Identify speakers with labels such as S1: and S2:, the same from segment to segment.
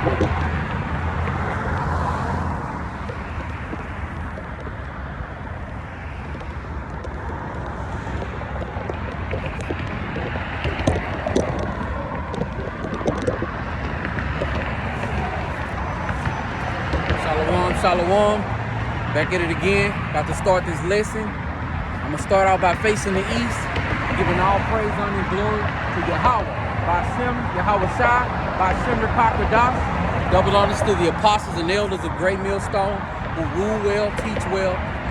S1: Shalom, back at it again. About to start this lesson. I'm going to start out by facing the east, giving all praise, honor, and glory to Yahawah, BAHASHAM, YAHAWASHI, BAHASHAM, QADASH. Double honors to the apostles and elders of Great Millstone who rule well,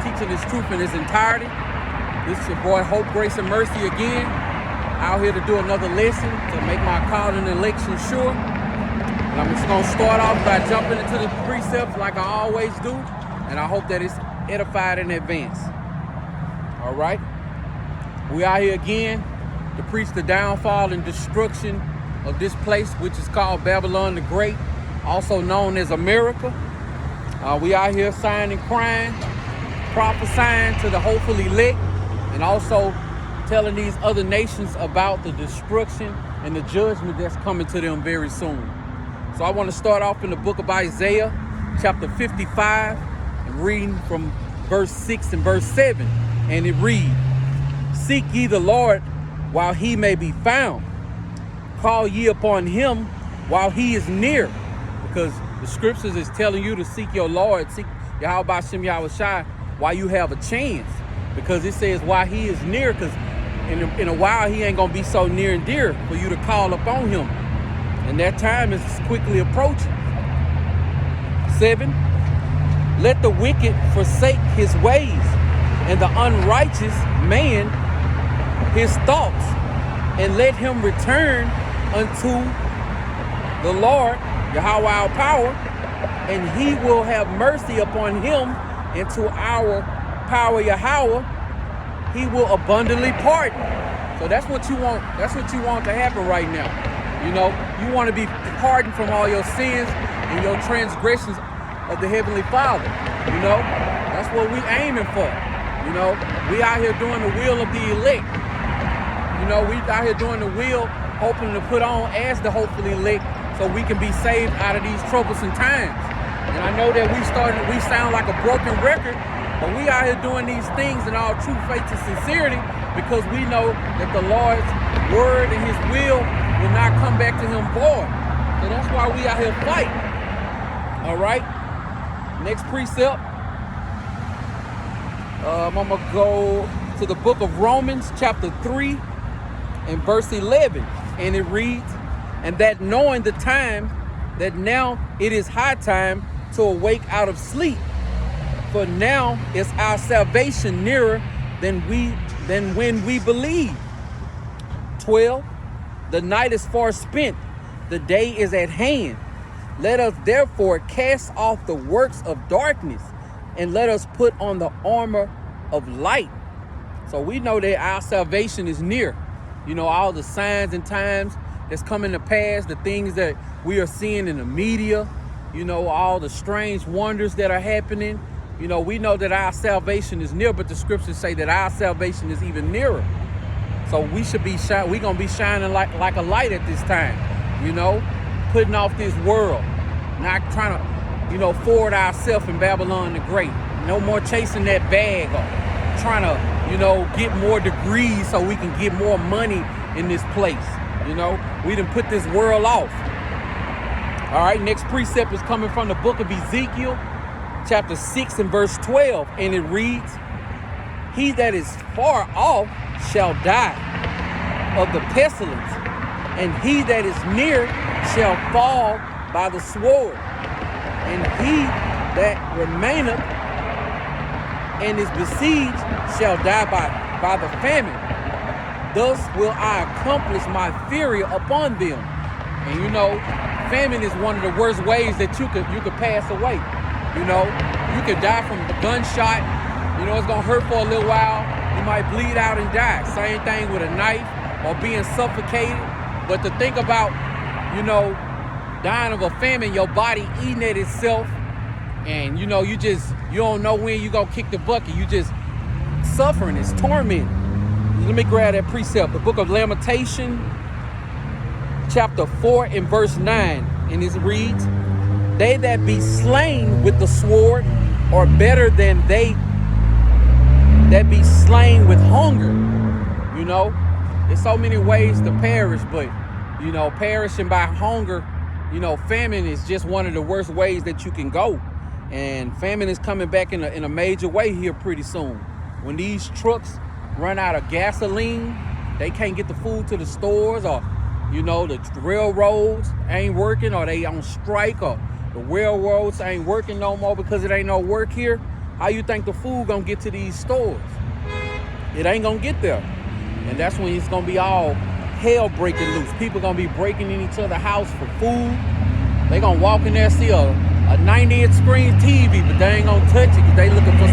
S1: teaching his truth in its entirety. This is your boy Hope, Grace, and Mercy again, out here to do another lesson to make my calling and election sure. And I'm just going to start off by jumping into the precepts like I always do, and I hope that it's edified in advance. All right? We are here again to preach the downfall and destruction of this place, which is called Babylon the Great, also known as America. We are here sighing and crying, prophesying to the hopeful elect, and also telling these other nations about the destruction and the judgment that's coming to them very soon. So I want to start off in the book of Isaiah, chapter 55, and reading from verse 6 and verse 7. And it reads, "Seek ye the Lord while he may be found. Call ye upon him while he is near." Because the scriptures is telling you to seek your Lord, seek Yahweh BAHASHAM YAHWASHI while you have a chance. Because it says while he is near, because in a while he ain't going to be so near and dear for you to call upon him. And that time is quickly approaching. 7, "Let the wicked forsake his ways, and the unrighteous man his thoughts, and let him return unto the Lord, Yahweh our power, and he will have mercy upon him, and to our power Yahweh he will abundantly pardon." So that's what you want. That's what you want to happen right now. You know, you want to be pardoned from all your sins and your transgressions of the Heavenly Father. You know, that's what we aiming for. You know, we out here doing the will of the elect. You know, we out here doing the will, hoping to put on as the hopefully elect so we can be saved out of these troublesome times. And I know that we sound like a broken record, but we out here doing these things in all true faith and sincerity because we know that the Lord's word and his will not come back to him void. So that's why we out here fighting. All right. Next precept. I'm gonna go to the book of Romans, chapter 3, and verse 11, and it reads, "And that knowing the time, that now it is high time to awake out of sleep, for now is our salvation nearer than when we believe." 12. "The night is far spent, the day is at hand. Let us therefore cast off the works of darkness, and let us put on the armor of light." So we know that our salvation is near. You know, all the signs and times that's coming to pass, the things that we are seeing in the media, you know, all the strange wonders that are happening. You know, we know that our salvation is near, but the scriptures say that our salvation is even nearer. So we should be we're gonna be shining like a light at this time, you know, putting off this world, not trying to, you know, forward ourselves in Babylon the Great. No more chasing that bag or trying to, you know, get more degrees so we can get more money in this place. You know, we done put this world off. All right, next precept is coming from the book of Ezekiel, chapter 6 and verse 12, and it reads, "He that is far off shall die of the pestilence, and he that is near shall fall by the sword, and he that remaineth and is besieged shall die by the famine. Thus will I accomplish my fury upon them." And you know, famine is one of the worst ways that you could pass away. You know, you could die from a gunshot. You know, it's gonna hurt for a little while. You might bleed out and die. Same thing with a knife or being suffocated. But to think about, you know, dying of a famine, your body eating at itself, and you know, you don't know when you gonna kick the bucket. You just suffering, it's torment. Let me grab that precept, the book of Lamentation, chapter 4 and verse 9. And it reads, they that be slain with the sword are better than they that be slain with hunger. You know, there's so many ways to perish, but, you know, perishing by hunger, you know, famine is just one of the worst ways that you can go. And famine is coming back in a major way here pretty soon. When these trucks run out of gasoline, they can't get the food to the stores, or, you know, the railroads ain't working, or they on strike, or the railroads ain't working no more because it ain't no work here. How you think the food gonna get to these stores? It ain't gonna get there. And that's when it's gonna be all hell breaking loose. People gonna be breaking in each other's house for food. They gonna walk in there, see a 90-inch screen TV, but they ain't gonna touch it because they looking for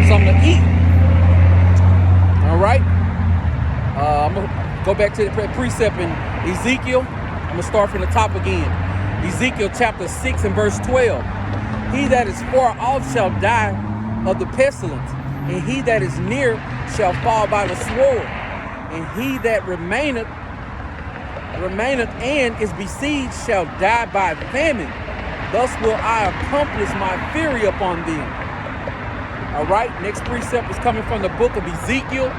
S1: something to eat. All right? I'm gonna go back to the precept in Ezekiel. I'm gonna start from the top again. Ezekiel chapter 6 and verse 12. He that is far off shall die of the pestilence, and he that is near shall fall by the sword, and he that remaineth and is besieged shall die by famine. Thus will I accomplish my fury upon them. All right, next precept is coming from the book of Ezekiel,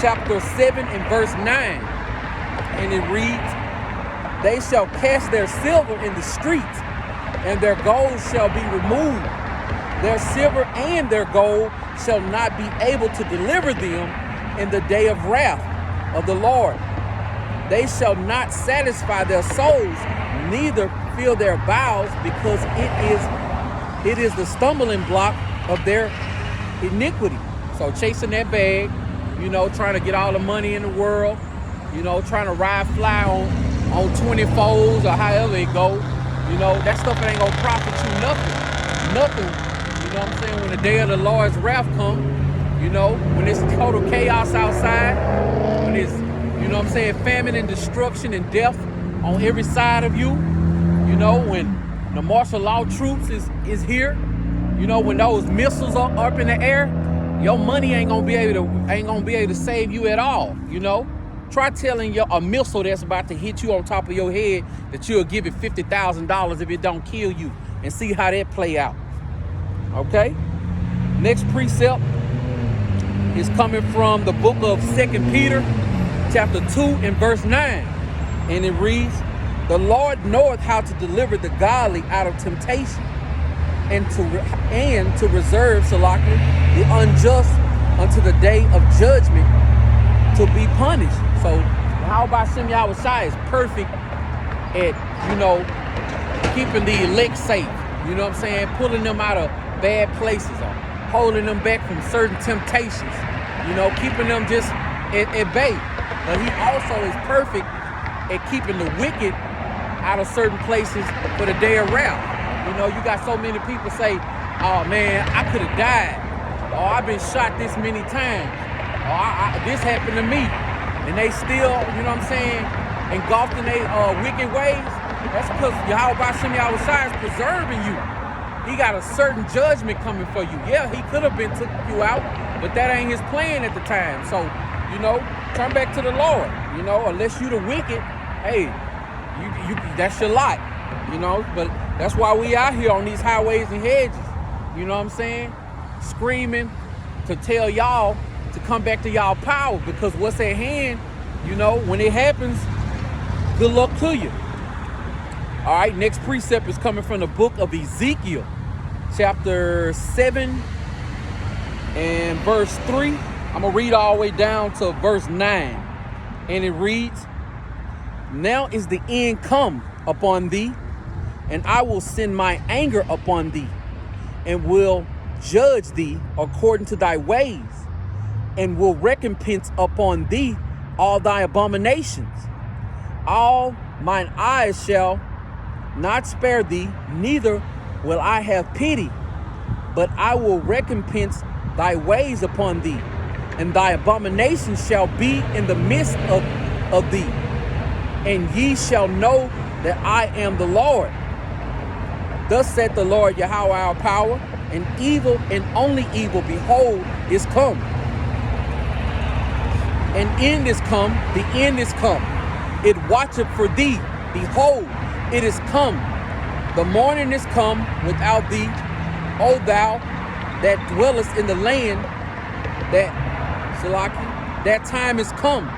S1: chapter 7 and verse 9. And it reads, they shall cast their silver in the streets, and their gold shall be removed. Their silver and their gold shall not be able to deliver them in the day of wrath of the Lord. They shall not satisfy their souls, neither fill their bowels, because it is the stumbling block of their iniquity. So chasing that bag, you know, trying to get all the money in the world, you know, trying to ride fly on 24s or however it go, you know, that stuff ain't gonna profit you nothing. You know what I'm saying? When the day of the Lord's wrath come, you know, when it's total chaos outside, when it's, you know what I'm saying, famine and destruction and death on every side of you, you know, when the martial law troops is here, you know, when those missiles are up in the air, your money ain't gonna be able to save you at all, you know. Try telling a missile that's about to hit you on top of your head that you'll give it $50,000 if it don't kill you, and see how that play out. Okay? Next precept is coming from the book of 2 Peter, chapter 2 and verse 9. And it reads, the Lord knoweth how to deliver the godly out of temptation, and to reserve, Salaki, the unjust unto the day of judgment, to be punished. So YAHAWASHI is perfect at, you know, keeping the elect safe. You know what I'm saying? Pulling them out of bad places, or holding them back from certain temptations. You know, keeping them just at bay. But he also is perfect at keeping the wicked out of certain places for the day of wrath. You know, you got so many people say, oh man, I could have died. Or I've been shot this many times. Or this happened to me. And they still, you know what I'm saying, engulfed in their wicked ways. That's because YAHAWASHI is preserving you. He got a certain judgment coming for you. Yeah, he could have been took you out, but that ain't his plan at the time. So, you know, turn back to the Lord. You know, unless you the wicked, hey, you that's your lot. You know, but that's why we out here on these highways and hedges. You know what I'm saying? Screaming to tell y'all to come back to y'all power, because what's at hand, you know, when it happens, good luck to you. All right, next precept is coming from the book of Ezekiel, chapter 7 and verse 3. I'm gonna read all the way down to verse 9. And it reads, now is the end come upon thee, and I will send my anger upon thee, and will judge thee according to thy ways, and will recompense upon thee all thy abominations. All mine eyes shall not spare thee, neither will I have pity, but I will recompense thy ways upon thee, and thy abominations shall be in the midst of thee, and ye shall know that I am the Lord. Thus saith the Lord Yahweh our power, and evil and only evil, behold, is come. And end is come, the end is come. It watcheth for thee, behold, it is come, The morning is come without thee, O thou that dwellest in the land, that Salaki, that time is come.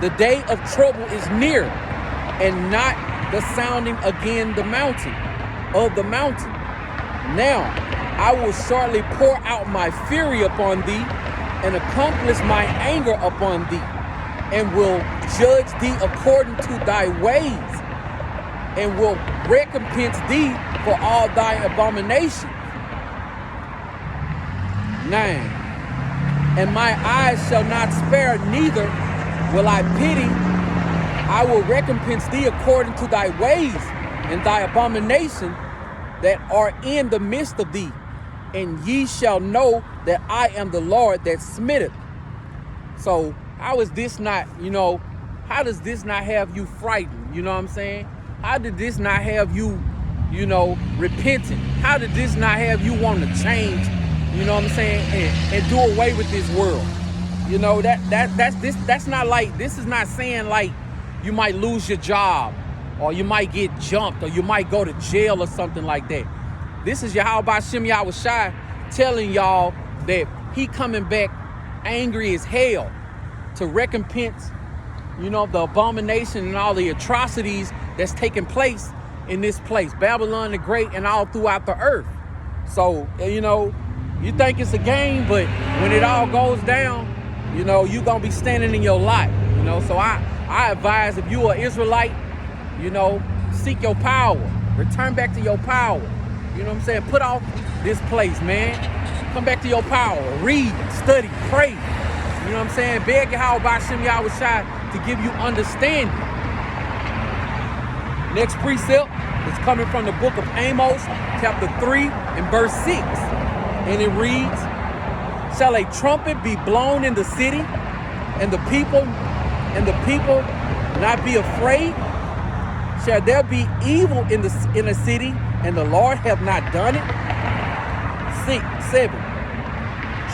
S1: The day of trouble is near, and not the sounding again the mountain of the mountain. Now I will shortly pour out my fury upon thee, and accomplish my anger upon thee, and will judge thee according to thy ways, and will recompense thee for all thy abominations. 9. And my eyes shall not spare, neither will I pity. I will recompense thee according to thy ways and thy abomination that are in the midst of thee. And ye shall know that I am the Lord that smitteth. So how is this not, how does this not have you frightened? You know what I'm saying? How did this not have you, repenting? How did this not have you wanting to change, you know what I'm saying, and do away with this world? That's not like, this is not saying like you might lose your job, or you might get jumped, or you might go to jail or something like that. This is YAHAWASHI YAHAWASHI telling y'all that he coming back angry as hell to recompense, the abomination and all the atrocities that's taking place in this place, Babylon the Great, and all throughout the earth. So, you think it's a game, but when it all goes down, you're going to be standing in your light, So I advise, if you are Israelite, seek your power. Return back to your power. You know what I'm saying? Put off this place, man. Come back to your power. Read, study, pray. You know what I'm saying? Beg YAHAWASHI YAHAWASHI to give you understanding. Next precept is coming from the book of Amos, chapter 3 and verse 6. And it reads, shall a trumpet be blown in the city, and the people not be afraid? Shall there be evil in the city, and the Lord have not done it? 7.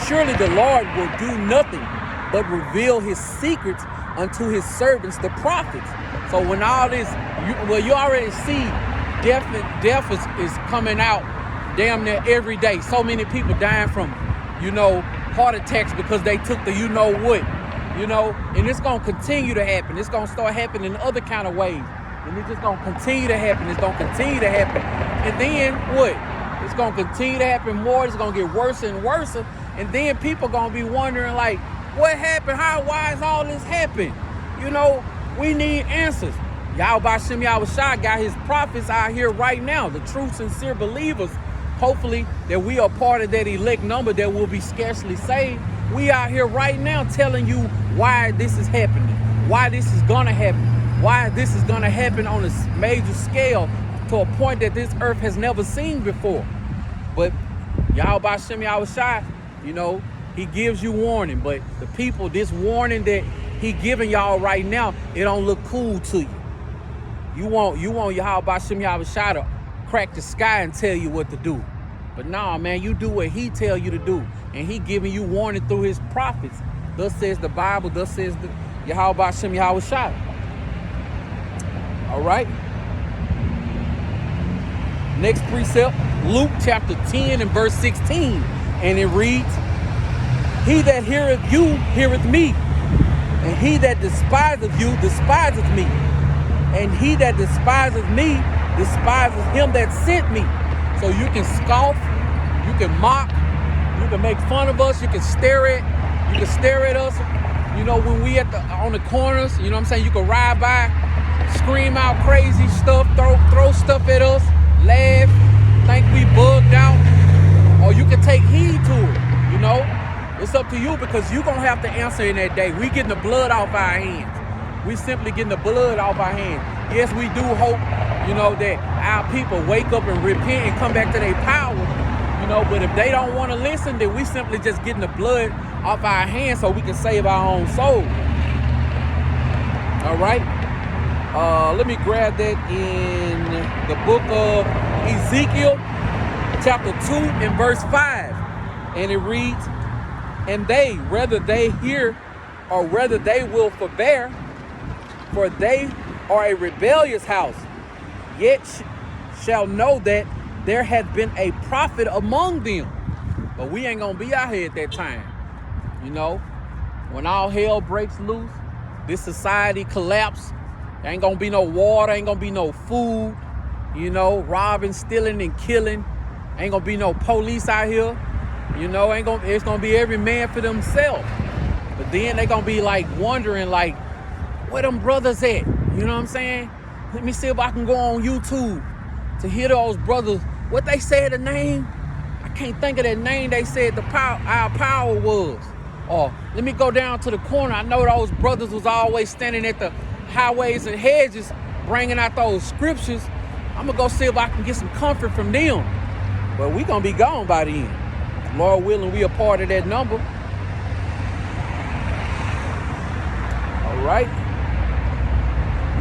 S1: Surely the Lord will do nothing but reveal his secrets unto his servants, the prophets. So when all this, you already see death is coming out damn near every day. So many people dying from, heart attacks because they took the what, and it's going to continue to happen. It's going to start happening in other kind of ways. And it's just going to continue to happen. It's going to continue to happen. And then what? It's going to continue to happen more. It's going to get worse and worse. And then people going to be wondering, like, what happened? Why is all this happening? We need answers. YAHAWASHI YAHAWASHI got his prophets out here right now, the true, sincere believers. Hopefully that we are part of that elect number that will be scarcely saved. We out here right now telling you why this is happening, why this is going to happen, why this is going to happen on a major scale to a point that this earth has never seen before. But YAHAWASHI YAHAWASHI, he gives you warning, but the people, this warning that he giving y'all right now, it don't look cool to you. You want YAHAWASHI YAHAWASHI to crack the sky and tell you what to do. But nah, man, you do what he tell you to do. And he giving you warning through his prophets. Thus says the Bible, thus says the YAHAWASHI YAHAWASHI. All right. Next precept, Luke chapter 10 and verse 16. And it reads, he that heareth you, heareth me. And he that despiseth you, despiseth me. And he that despiseth me, despiseth him that sent me. So you can scoff, you can mock, you can make fun of us, you can stare at us. When we on the corners, you know what I'm saying? You can ride by, scream out crazy stuff, throw stuff at us, laugh, think we bugged out, or you can take heed to it. It's up to you, because you're gonna have to answer in that day. We getting the blood off our hands. We simply getting the blood off our hands. Yes, we do hope, that our people wake up and repent and come back to their power, but if they don't want to listen, then we simply just getting the blood off our hands so we can save our own soul. All right. Let me grab that in the book of Ezekiel, chapter 2 and verse 5. And it reads, and they, whether they hear or whether they will forbear, for they are a rebellious house, yet shall know that there hath been a prophet among them. But we ain't gonna be out here at that time. You know, when all hell breaks loose, this society collapse, there ain't gonna be no water, ain't gonna be no food, you know, robbing, stealing, and killing. Ain't gonna be no police out here. You know, it's gonna be every man for themselves. But then they gonna be like wondering, like, where them brothers at? You know what I'm saying? Let me see if I can go on YouTube to hear those brothers. What they said the name? I can't think of that name they said our power was. Or let me go down to the corner. I know those brothers was always standing at the highways and hedges bringing out those scriptures. I'm gonna go see if I can get some comfort from them. But we gonna be gone by the end. Lord willing, we a part of that number. All right.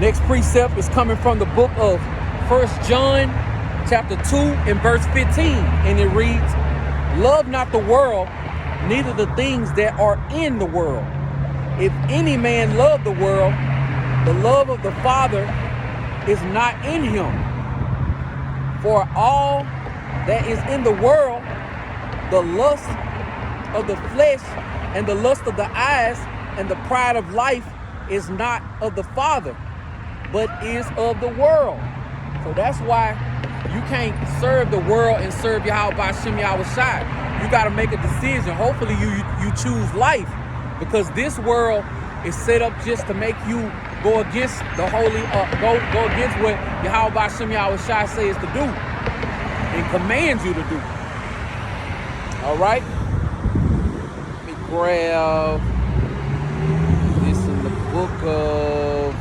S1: Next precept is coming from the book of 1 John chapter 2 and verse 15. And it reads, love not the world, neither the things that are in the world. If any man love the world, the love of the Father is not in him. For all that is in the world, the lust of the flesh and the lust of the eyes and the pride of life is not of the Father, but is of the world. So that's why you can't serve the world and serve YAHAWASHI. You got to make a decision. Hopefully you choose life, because this world is set up just to make you go against the holy, go against what YAHAWASHI says to do and commands you to do. All right. Let me grab this in the book of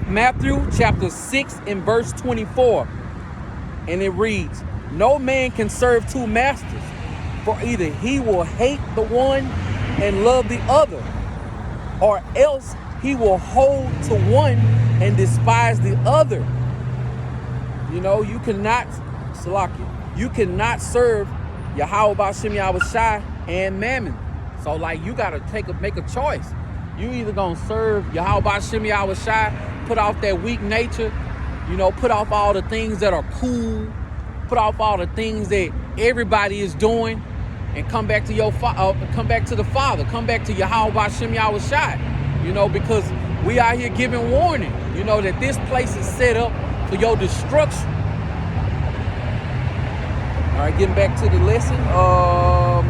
S1: Matthew chapter 6 and verse 24. And it reads, no man can serve two masters, for either he will hate the one and love the other, or else he will hold to one and despise the other. You know, you cannot serve YAHAWASHI and Mammon. So like you gotta make a choice. You either gonna serve YAHAWASHI, put off that weak nature, you know, put off all the things that are cool, put off all the things that everybody is doing, and come back to come back to the Father, come back to YAHAWASHI. You know, because we out here giving warning, you know, that this place is set up for your destruction. All right, getting back to the lesson. All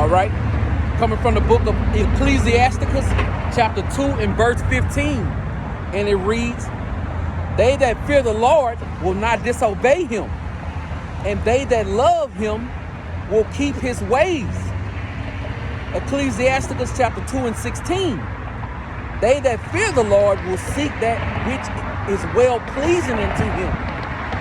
S1: right, coming from the book of Ecclesiasticus, chapter 2 and verse 15. And it reads, they that fear the Lord will not disobey him, and they that love him will keep his ways. Ecclesiasticus chapter 2 and 16. They that fear the Lord will seek that which is well pleasing unto him,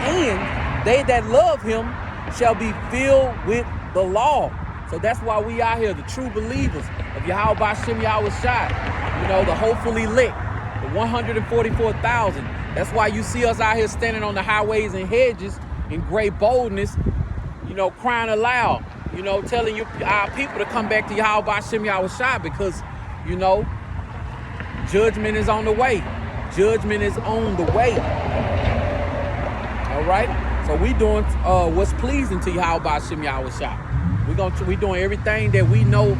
S1: and they that love him shall be filled with the law. So that's why we out here, the true believers of YAHAWASHI. You know, the hopefully elect, the 144,000. That's why you see us out here standing on the highways and hedges in great boldness, you know, crying aloud, you know, telling our people to come back to YAHAWASHI, because, you know, judgment is on the way. Judgment is on the way. All right? So we doing what's pleasing to YAHAWASHI. We doing everything that we know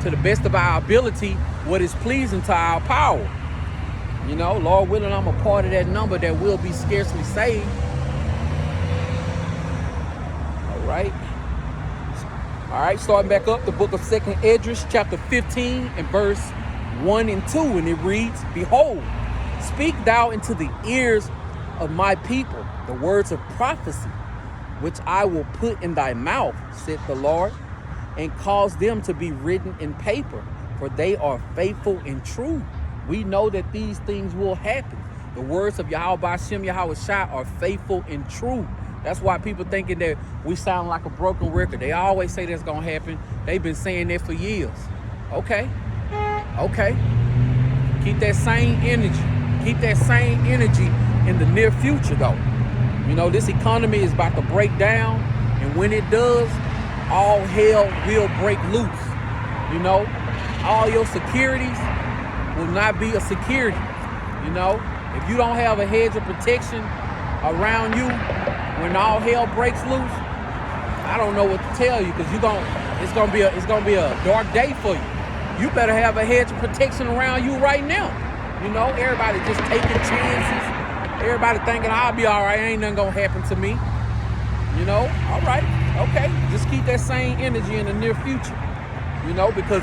S1: to the best of our ability, what is pleasing to our power. You know, Lord willing, I'm a part of that number that will be scarcely saved. All right, starting back up, the book of 2nd Esdras, chapter 15 and verse 1 and 2, and it reads, behold, speak thou into the ears of my people the words of prophecy, which I will put in thy mouth, saith the Lord, and cause them to be written in paper, for they are faithful and true. We know that these things will happen. The words of YAHAWASHI are faithful and true. That's why people thinking that we sound like a broken record. They always say that's gonna happen. They've been saying that for years. Okay. Keep that same energy. Keep that same energy in the near future though. You know, this economy is about to break down, and when it does, all hell will break loose. You know, all your securities will not be a security. You know, if you don't have a hedge of protection around you when all hell breaks loose, I don't know what to tell you, because it's gonna be a dark day for you. You better have a hedge of protection around you right now. You know, everybody just taking chances. Everybody thinking I'll be all right. Ain't nothing gonna happen to me. You know, all right, okay. Just keep that same energy in the near future. You know, because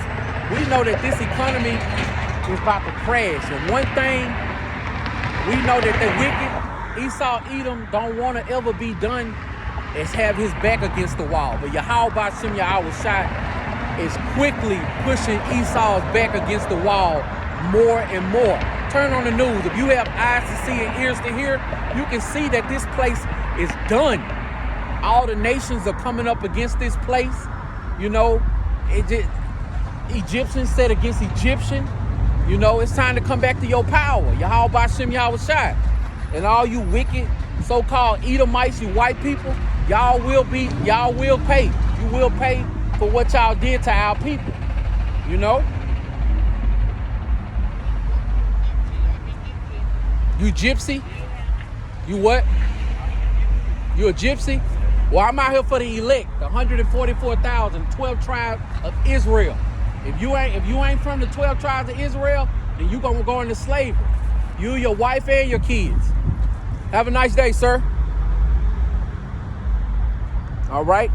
S1: we know that this economy is about to crash. And one thing we know that the wicked Esau Edom don't want to ever be done is have his back against the wall. But YAHAWASHI is quickly pushing Esau's back against the wall more and more. Turn on the news. If you have eyes to see and ears to hear, you can see that this place is done. All the nations are coming up against this place. You know, Egyptian set against Egyptian. You know, it's time to come back to your power. YAHAWASHI. And all you wicked so-called Edomites, you white people, y'all will pay. You will pay for what y'all did to our people. You know? You gypsy? You what? You a gypsy? Well, I'm out here for the elect, the 144,000, 12 tribes of Israel. If you ain't from the 12 tribes of Israel, then you gonna go into slavery. You, your wife, and your kids. Have a nice day, sir. All right.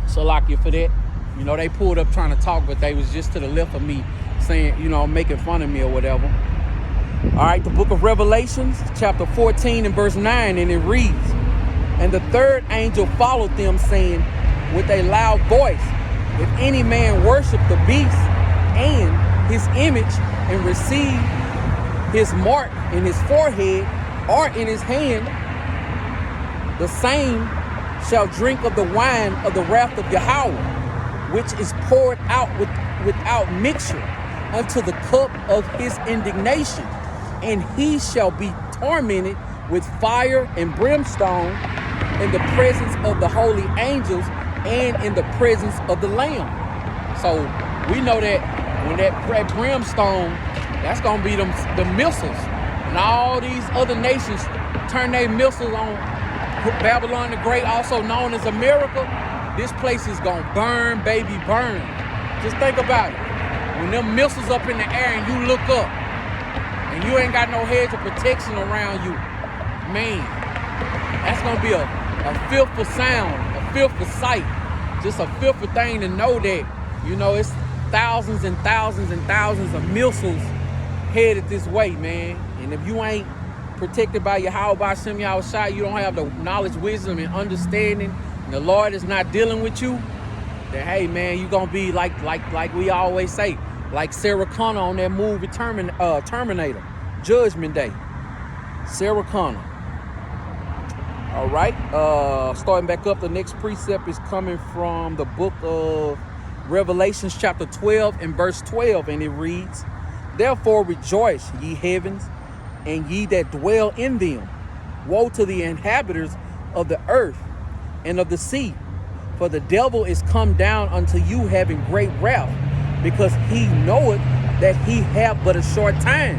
S1: Salakia for that. You know, they pulled up trying to talk, but they was just to the left of me saying, you know, making fun of me or whatever. All right, the book of Revelations, chapter 14 and verse 9, and it reads, "And the third angel followed them, saying with a loud voice, if any man worship the beast and his image and receive his mark in his forehead or in his hand, the same shall drink of the wine of the wrath of Yahweh, which is poured out without mixture unto the cup of his indignation. And he shall be tormented with fire and brimstone in the presence of the holy angels and in the presence of the Lamb." So we know that when that brimstone, that's gonna be the missiles, and all these other nations turn their missiles on Babylon the Great, also known as America. This place is gonna burn, baby, burn. Just think about it. When them missiles up in the air and you look up and you ain't got no hedge of protection around you, man, that's gonna be a fearful sound, a fearful sight, just a fearful thing to know that, you know, it's thousands and thousands and thousands of missiles headed this way, man. And if you ain't protected by YAHAWASHI, you don't have the knowledge, wisdom, and understanding, and the Lord is not dealing with you, then hey, man, you gonna be like we always say, like Sarah Connor on that movie Terminator, Judgment Day. Sarah Connor. All right, starting back up, the next precept is coming from the book of Revelations chapter 12 and verse 12, and it reads, "Therefore rejoice, ye heavens, and ye that dwell in them. Woe to the inhabitants of the earth and of the sea, for the devil is come down unto you having great wrath, because he knoweth that he have but a short time."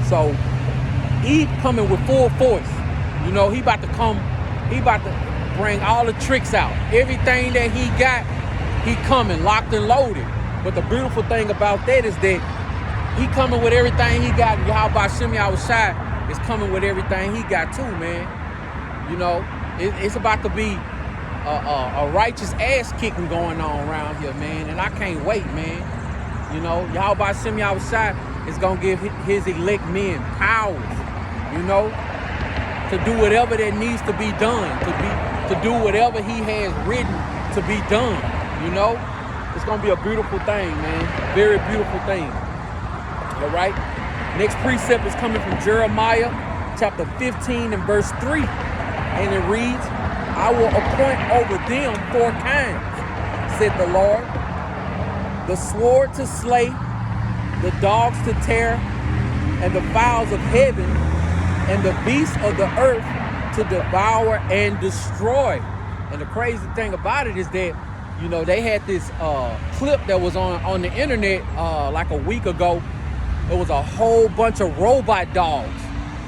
S1: So he coming with full force. You know, he about to come, he about to bring all the tricks out. Everything that he got, he coming locked and loaded. But the beautiful thing about that is that he coming with everything he got. YAHAWASHI is coming with everything he got too, man. You know, it's about to be a righteous ass kicking going on around here, man. And I can't wait, man. You know, YAHAWASHI is going to give his elect men powers, you know, to do whatever that needs to be done, to do whatever he has written to be done, you know. It's going to be a beautiful thing, man. Very beautiful thing. All right. Next precept is coming from Jeremiah chapter 15 and verse 3. And it reads, "I will appoint over them 4 kinds, said the Lord, the sword to slay, the dogs to tear, and the fowls of heaven, and the beasts of the earth to devour and destroy." And the crazy thing about it is that, you know, they had this clip that was on the internet like a week ago. It was a whole bunch of robot dogs,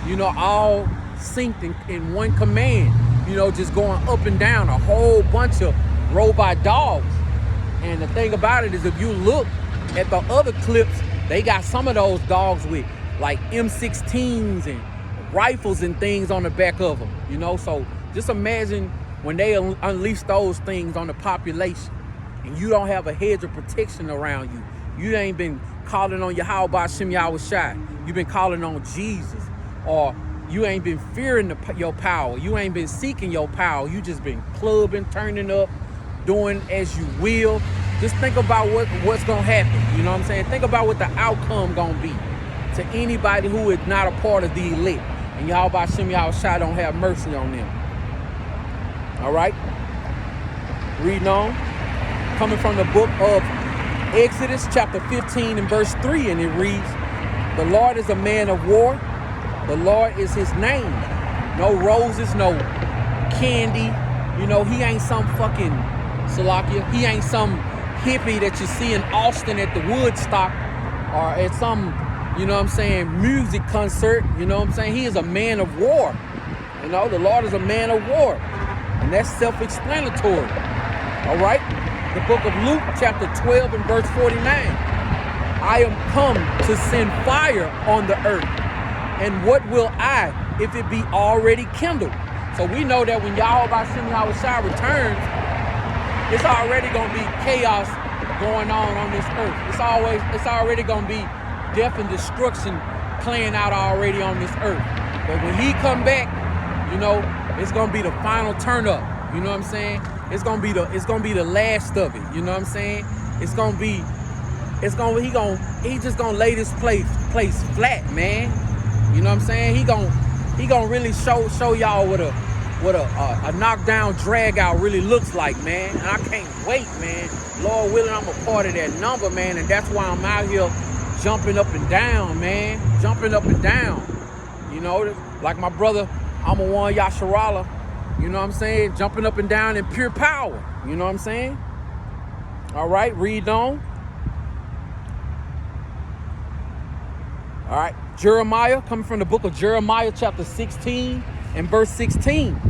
S1: you know, all synced in one command, you know, just going up and down, a whole bunch of robot dogs. And the thing about it is, if you look at the other clips, they got some of those dogs with like M16s and rifles and things on the back of them, you know. So just imagine when they unleash those things on the population and you don't have a hedge of protection around you. You ain't been calling on YAHAWASHI, YAHAWASHI. You've been calling on Jesus. Or you ain't been fearing your power. You ain't been seeking your power. You just been clubbing, turning up, doing as you will. Just think about what's gonna happen. You know what I'm saying? Think about what the outcome gonna be to anybody who is not a part of the elect. And YAHAWASHI, YAHAWASHI don't have mercy on them. All right? Reading on. Coming from the book of Exodus chapter 15 and verse 3, and it reads, "The Lord is a man of war. The Lord is his name. No roses, no candy. You know, he ain't some fucking Salakia. He ain't some hippie that you see in Austin at the Woodstock or at some, you know what I'm saying, music concert. You know what I'm saying? He is a man of war. You know, the Lord is a man of war. And that's self-explanatory. All right? The book of Luke, chapter 12 and verse 49. "I am come to send fire on the earth. And what will I, if it be already kindled?" So we know that when YAHAWASHI, YAHAWASHI returns, it's already going to be chaos going on this earth. It's already going to be death and destruction playing out already on this earth. But when he come back, you know, it's going to be the final turn up. You know what I'm saying? It's gonna be the last of it. You know what I'm saying? He just gonna lay this place flat, man. You know what I'm saying? He gonna really show y'all what a knockdown drag out really looks like, man. And I can't wait, man. Lord willing, I'm a part of that number, man. And that's why I'm out here jumping up and down, man. Jumping up and down. You know, like my brother, I'm a one Yasharala. You know what I'm saying? Jumping up and down in pure power. You know what I'm saying? All right, read on. All right, Jeremiah, coming from the book of Jeremiah, chapter 16 and verse 16.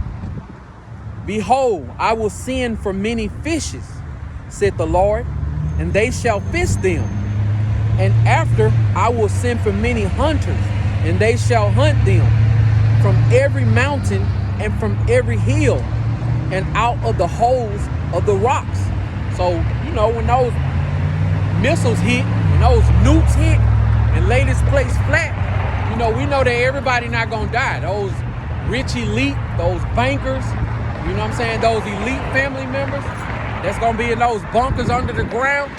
S1: "Behold, I will send for many fishes, said the Lord, and they shall fish them. And after I will send for many hunters, and they shall hunt them from every mountain and from every hill, and out of the holes of the rocks." So, you know, when those missiles hit, when those nukes hit and lay this place flat, you know, we know that everybody not gonna die. Those rich elite, those bankers, you know what I'm saying, those elite family members that's gonna be in those bunkers under the ground,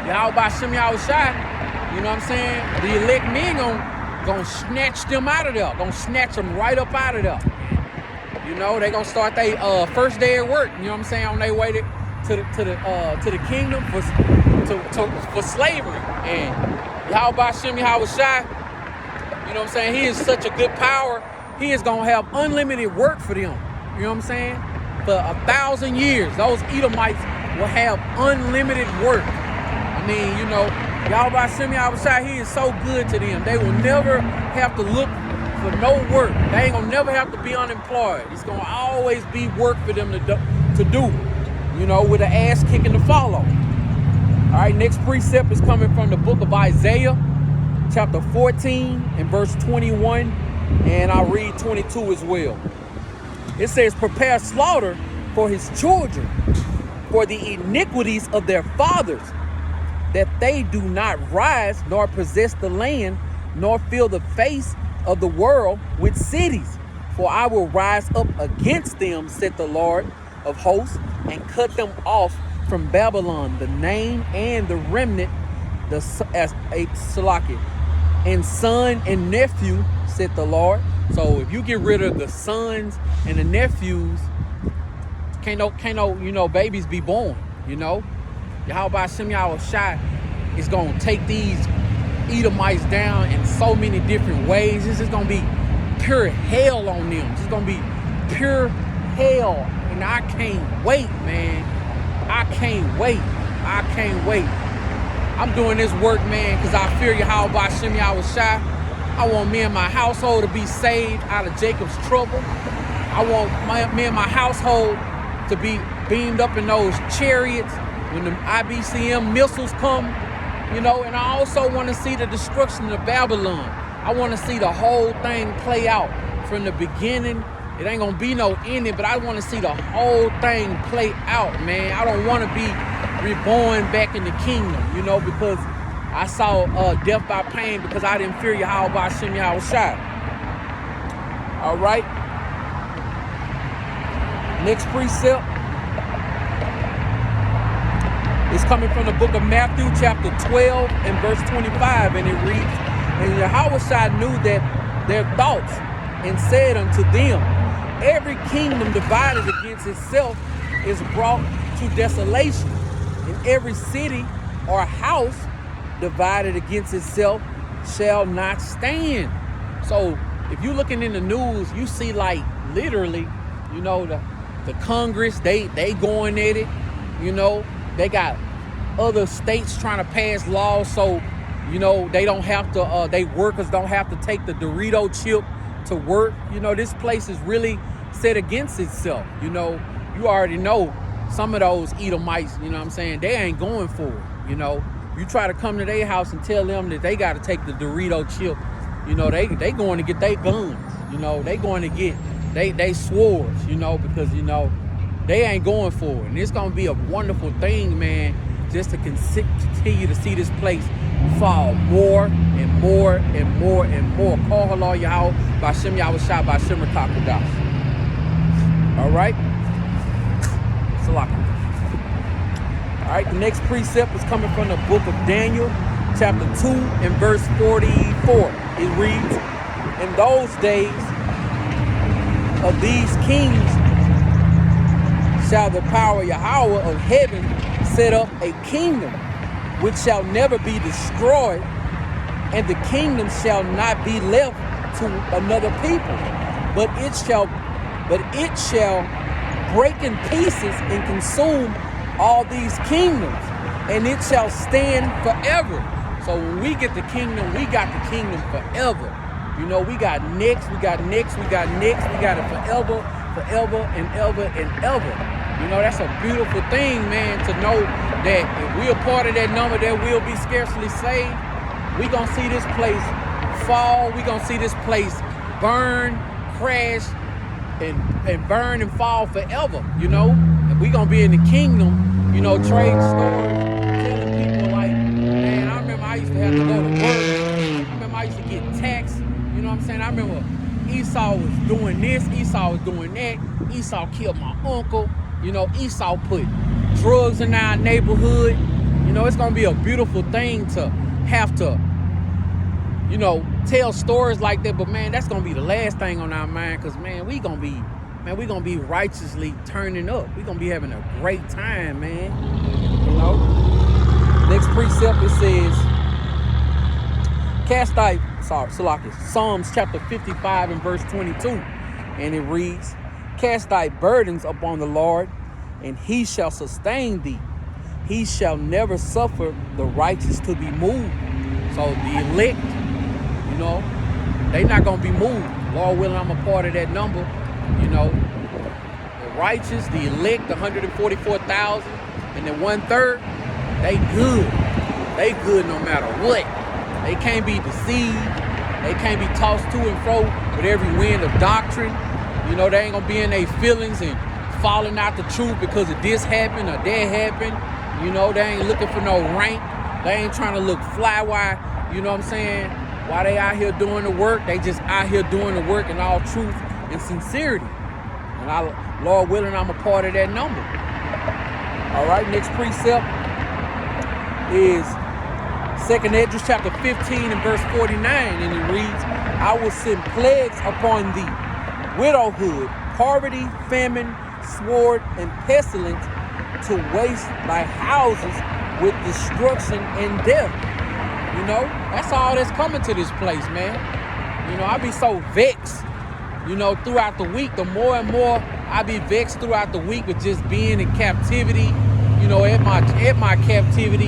S1: YAHAWASHI, YAHAWASHI, you know what I'm saying, the elect men gonna snatch them out of there, gonna snatch them right up out of there. You know, they gonna start their first day at work, you know what I'm saying, on their way to the kingdom for slavery. And YAHAWASHI, YAHAWASHI, you know what I'm saying, he is such a good power, he is gonna have unlimited work for them. You know what I'm saying? For 1,000 years, those Edomites will have unlimited work. I mean, you know, YAHAWASHI, YAHAWASHI, he is so good to them. They will never have to look for no work. They ain't gonna never have to be unemployed. It's gonna always be work for them to do, you know, with an ass kicking to follow. All right, next precept is coming from the book of Isaiah, chapter 14 and verse 21, and I'll read 22 as well. It says, "Prepare slaughter for his children, for the iniquities of their fathers, that they do not rise nor possess the land, nor fill the face of the world with cities. For I will rise up against them, said the Lord of hosts, and cut them off from Babylon, the name and the remnant, as a Salaki, and son and nephew, said the Lord." So if you get rid of the sons and the nephews, can't no you know, babies be born, you know. YAHAWASHI, YAHAWASHI is gonna take these Edomites down in so many different ways. This is gonna be pure hell on them. This is gonna be pure hell. And I can't wait, man. I can't wait. I can't wait. I'm doing this work, man, because I fear YAHAWASHI, YAHAWASHI. I want me and my household to be saved out of Jacob's trouble. I want me and my household to be beamed up in those chariots when the IBCM missiles come, you know, and I also want to see the destruction of Babylon. I want to see the whole thing play out from the beginning. It ain't gonna be no ending, but I want to see the whole thing play out, man. I don't want to be reborn back in the kingdom, you know, because I saw death by pain because I didn't fear Yahawah, BAHASHAM, YAHAWASHI. All right. Next precept is coming from the book of Matthew, chapter 12 and verse 25, and it reads, "And Yahawashi knew that their thoughts, and said unto them, Every kingdom divided against itself is brought to desolation, and every city or house divided against itself shall not stand." So if you're looking in the news, you see like literally, you know, the Congress, they going at it, you know, they got other states trying to pass laws so, you know, they don't have to, they workers don't have to take the Dorito chip to work. You know, this place is really set against itself. You know, you already know some of those Edomites, you know what I'm saying, they ain't going for it. You know, you try to come to their house and tell them that they got to take the Dorito chip, you know, they going to get their guns, you know, they going to get they swords, you know, because, you know, they ain't going for it. And it's going to be a wonderful thing, man, just to continue to see this place fall more and more and more and more. Call HALAL YAHAWAH, BAHASHAM YAHAWASHI, BAHASHAM QADASH. All right? Salaki. All right, the next precept is coming from the book of Daniel, chapter 2 and verse 44. It reads, "In those days of these kings shall the power Yahawah of heaven set up a kingdom which shall never be destroyed, and the kingdom shall not be left to another people, but it shall break in pieces and consume all these kingdoms, and it shall stand forever." So when we get the kingdom, we got the kingdom forever. You know, we got next, we got next, we got next, we got it forever, forever and ever and ever. You know, that's a beautiful thing, man, to know that if we're a part of that number that will be scarcely saved, we gonna see this place fall, we gonna see this place burn, crash, and burn and fall forever, you know? And we gonna be in the kingdom, you know, trading stores, telling people like, man, I remember I used to have to go to work. I remember I used to get taxed, you know what I'm saying? I remember Esau was doing this, Esau was doing that, Esau killed my uncle, you know, Esau put drugs in our neighborhood. You know, it's gonna be a beautiful thing to have to, you know, tell stories like that, but man, that's gonna be the last thing on our mind, because man, we gonna be righteously turning up. We gonna be having a great time, man. You know. Next precept, it says, Psalms chapter 55 and verse 22, and it reads, "Cast thy burdens upon the Lord, and he shall sustain thee. He shall never suffer the righteous to be moved." So the elect, you know, they not gonna be moved. Lord willing, I'm a part of that number. You know, the righteous, the elect, 144,000, and then 1/3, they good. They good no matter what. They can't be deceived. They can't be tossed to and fro with every wind of doctrine. You know, they ain't gonna be in their feelings and falling out the truth because of this happened or that happened. You know, they ain't looking for no rank. They ain't trying to look fly why, you know what I'm saying? While they out here doing the work, they just out here doing the work in all truth and sincerity. And Lord willing, I'm a part of that number. All right, next precept is 2nd Esdras chapter 15 and verse 49, and it reads, "I will send plagues upon thee, widowhood, poverty, famine, sword, and pestilence, to waste thy houses with destruction and death." You know, that's all that's coming to this place, man. You know, I be so vexed, you know, throughout the week. The more and more I be vexed throughout the week with just being in captivity, you know, at my captivity,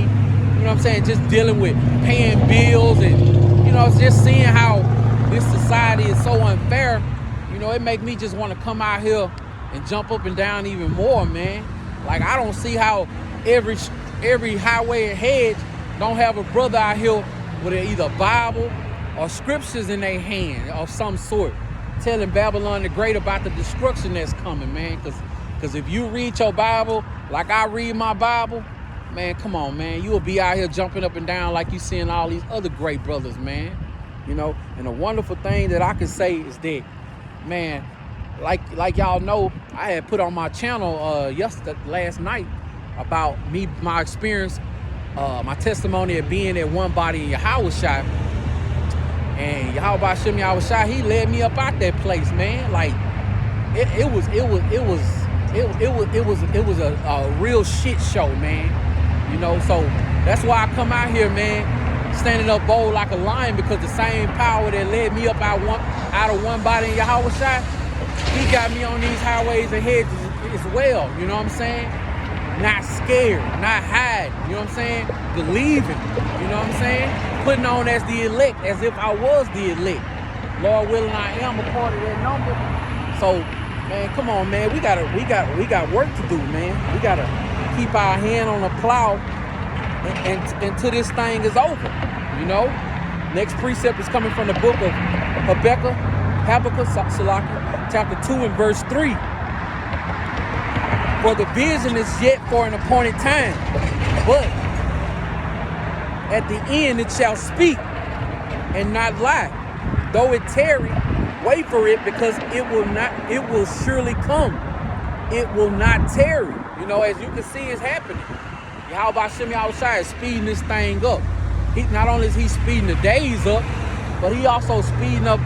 S1: you know what I'm saying, just dealing with paying bills and, you know, just seeing how this society is so unfair, you know, it make me just want to come out here and jump up and down even more, man. Like, I don't see how every highway and hedge don't have a brother out here with either Bible or scriptures in their hand of some sort, telling Babylon the Great about the destruction that's coming, man. Because if you read your Bible like I read my Bible, man, come on, man. You will be out here jumping up and down like you seeing all these other great brothers, man. You know, and the wonderful thing that I can say is that, man, like y'all know, I had put on my channel last night about my experience, my testimony of being at One Body in YAHAWASHI. And YAHAWASHI, he led me up out that place, man. Like, it was a real shit show, man. You know, so that's why I come out here, man, standing up bold like a lion, because the same power that led me up out of One Body in YAHAWASHI, he got me on these highways and hedges as well. You know what I'm saying? Not scared, not hiding. You know what I'm saying? Believing. You know what I'm saying? Putting on as the elect, as if I was the elect. Lord willing, I am a part of that number. So, man, come on, man. We got work to do, man. We gotta keep our hand on the plow until this thing is over. You know. Next precept is coming from the book of Habakkuk, chapter 2 and verse 3. For the vision is yet for an appointed time, but at the end it shall speak and not lie. Though it tarry, wait for it, because it will surely come. It will not tarry. You know, as you can see, it's happening. YAHAWASHI is speeding this thing up. Not only is he speeding the days up, but he also speeding up,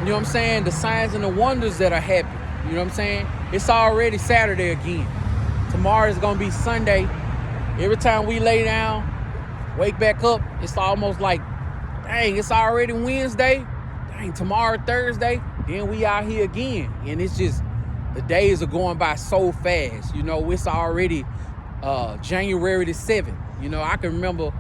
S1: you know what I'm saying, the signs and the wonders that are happening. You know what I'm saying? It's already Saturday again. Tomorrow is going to be Sunday. Every time we lay down, wake back up, it's almost like, dang, it's already Wednesday. Dang, tomorrow Thursday. Then we out here again. And it's just, the days are going by so fast. You know, it's already January the 7th. You know, I can remember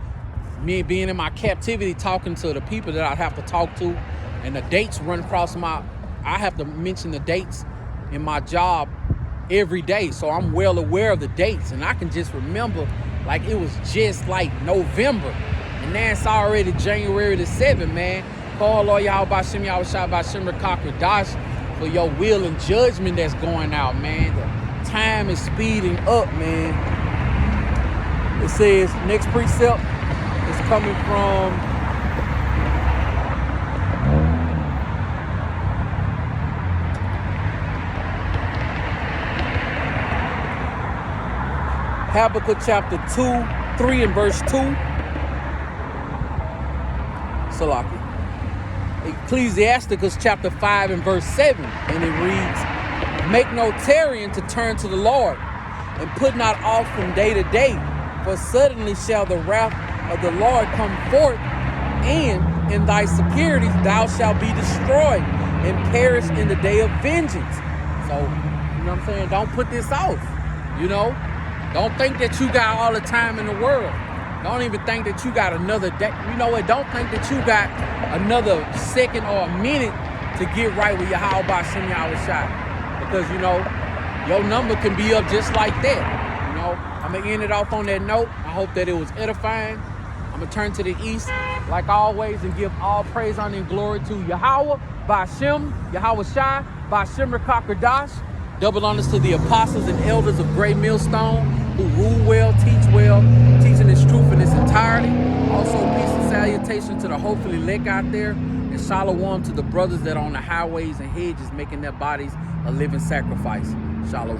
S1: me being in my captivity, talking to the people that I'd have to talk to, and the dates run across I have to mention the dates in my job every day, so I'm well aware of the dates, and I can just remember like it was just like November, and now it's already January the 7th, man. Call Lord YAHAWASHI, QADASH for your will and judgment that's going out, man. The time is speeding up, man. It says, next precept is coming from Habakkuk chapter 3 and verse 2. Salaki. Ecclesiasticus chapter 5 and verse 7. And it reads, make no tarrying to turn to the Lord, and put not off from day to day, for suddenly shall the wrath of the Lord come forth, and in thy security thou shalt be destroyed and perish in the day of vengeance. So, you know what I'm saying? Don't put this off, you know? Don't think that you got all the time in the world. Don't even think that you got another day. You know what? Don't think that you got another second or a minute to get right with YAHAWASHI. Because, you know, your number can be up just like that. You know, I'm going to end it off on that note. I hope that it was edifying. I'm going to turn to the east, like always, and give all praise, honor, and glory to Yahawah, BAHASHAM, YAHAWASHI, BAHASHAM QADASH. Double honors to the apostles and elders of Great Millstone, who rule well, teach well, teaching this truth in its entirety. Also, peace and salutation to the hopefully elect out there, and shalom to the brothers that are on the highways and hedges, making their bodies a living sacrifice. Shalom.